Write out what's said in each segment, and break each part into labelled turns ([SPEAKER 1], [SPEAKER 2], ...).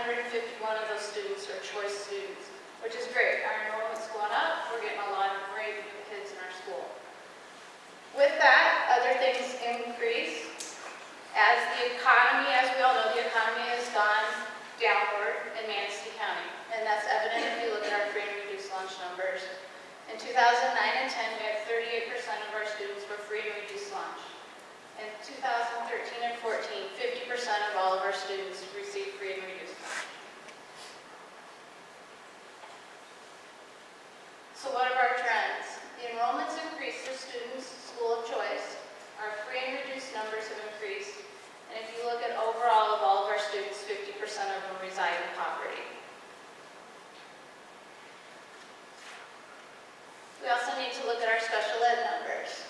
[SPEAKER 1] 751 of those students are choice students, which is great. Our enrollment's going up. We're getting a lot of great kids in our school. With that, other things increase. As the economy, as we all know, the economy has gone downward in Manistee County, and that's evident if you look at our free and reduced lunch numbers. In 2009 and 10, we had 38% of our students were free and reduced lunch. In 2013 and 14, 50% of all of our students received free and reduced lunch. So what are our trends? The enrollments increased for students, school of choice. Our free and reduced numbers have increased. And if you look at overall of all of our students, 50% of them reside in poverty. We also need to look at our special ed numbers.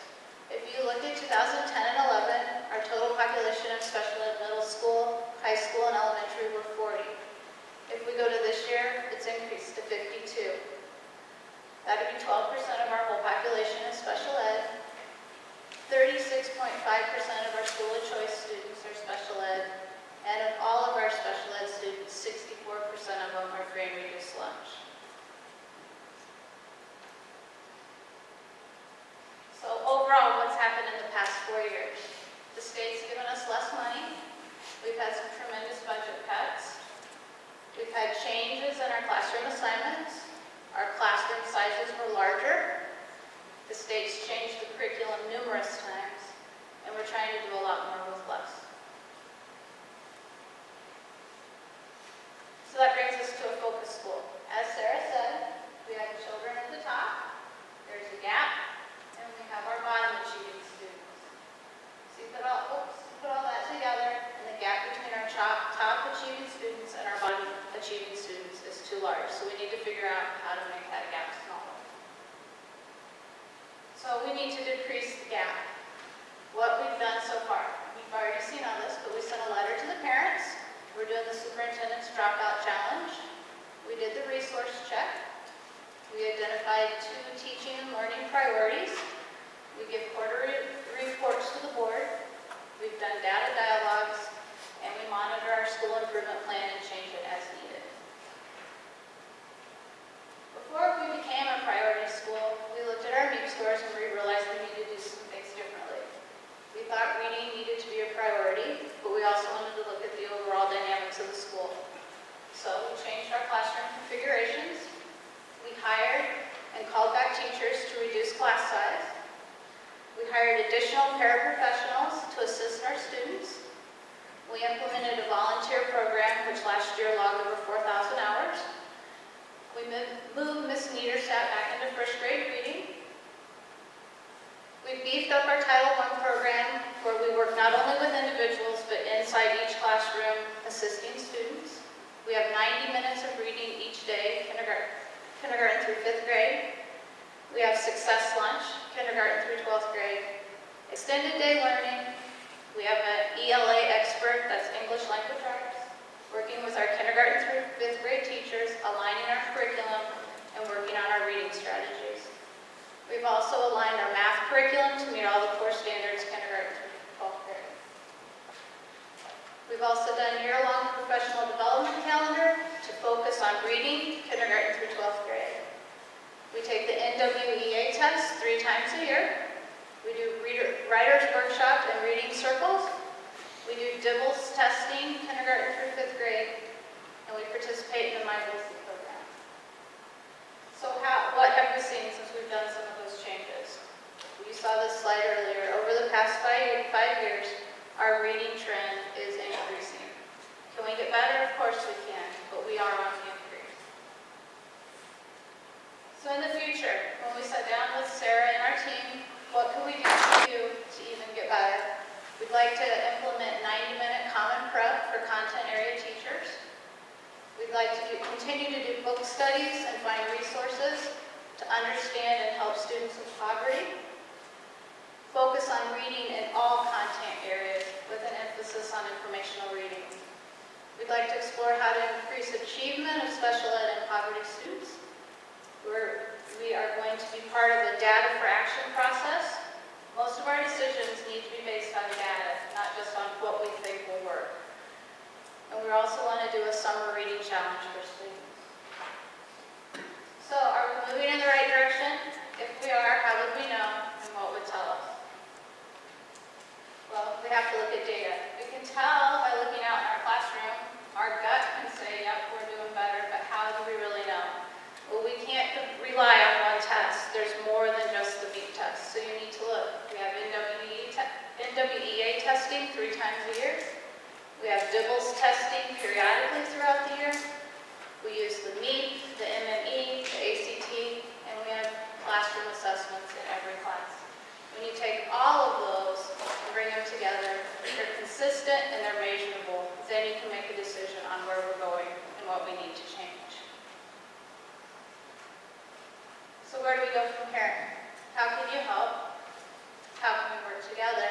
[SPEAKER 1] If you look at 2010 and 11, our total population of special ed middle school, high school, and elementary were 40. If we go to this year, it's increased to 52. That would be 12% of our whole population in special ed. 36.5% of our school of choice students are special ed, and of all of our special ed students, 64% of them are free and reduced lunch. So overall, what's happened in the past 4 years? The state's given us less money. We've had some tremendous budget cuts. We've had changes in our classroom assignments. Our classroom sizes were larger. The state's changed the curriculum numerous times, and we're trying to do a lot more with less. So that brings us to a focus school. As Sarah said, we have children at the top, there's a gap, and we have our bottom achieving students. So you put all that together, and the gap between our top achieving students and our bottom achieving students is too large. So we need to figure out how to make that gap smaller. So we need to decrease the gap. What we've done so far, you've already seen all this, but we sent a letter to the parents. We're doing the superintendent's dropout challenge. We did the resource check. We identified 2 teaching and learning priorities. We give quarterly reports to the board. We've done data dialogues, and we monitor our school improvement plan and change it as needed. Before we became a priority school, we looked at our MEP scores and we realized we needed to do some things differently. We thought reading needed to be a priority, but we also wanted to look at the overall dynamics of the school. So we changed our classroom configurations. We hired and called back teachers to reduce class size. We hired additional paraprofessionals to assist our students. We implemented a volunteer program, which last year logged over 4,000 hours. We moved Ms. Niederstadt back into first grade reading. We beefed up our Title I program, where we work not only with individuals, but inside each classroom assisting students. We have 90 minutes of reading each day, kindergarten through 5th grade. We have Success Lunch, kindergarten through 12th grade. Extended day learning. We have an ELA expert, that's English language arts, working with our kindergarten through 5th grade teachers, aligning our curriculum, and working on our reading strategies. We've also aligned our math curriculum to meet all the core standards kindergarten through 12th grade. We've also done year-long professional development calendar to focus on reading kindergarten through 12th grade. We take the NWEA test 3 times a year. We do writer's workshop and reading circles. We do DIBELS testing, kindergarten through 5th grade, and we participate in the My Voice program. So what have we seen since we've done some of those changes? You saw this slide earlier. Over the past 5 years, our reading trend is increasing. Can we get better? Of course we can, but we are on the increase. So in the future, when we sat down with Sarah and our team, what can we do to even get better? We'd like to implement 90-minute common prep for content area teachers. We'd like to continue to do book studies and find resources to understand and help students with poverty. Focus on reading in all content areas with an emphasis on informational reading. We'd like to explore how to increase achievement of special ed and poverty students. We are going to be part of the data for action process. Most of our decisions need to be based on data, not just on what we think will work. And And we also want to do a summer reading challenge for students. So are we moving in the right direction? If we are, how would we know and what would tell us? Well, we have to look at data. We can tell by looking out in our classroom. Our gut can say, yep, we're doing better, but how do we really know? Well, we can't rely on one test. There's more than just the beep test, so you need to look. We have NWEA testing 3 times a year. We have DIBELS testing periodically throughout the year. We use the MEEP, the MME, the ACT, and we have classroom assessments in every class. When you take all of those and bring them together, they're consistent and they're measurable. Then you can make a decision on where we're going and what we need to change. So where do we go from here? How can you help? How can we work together?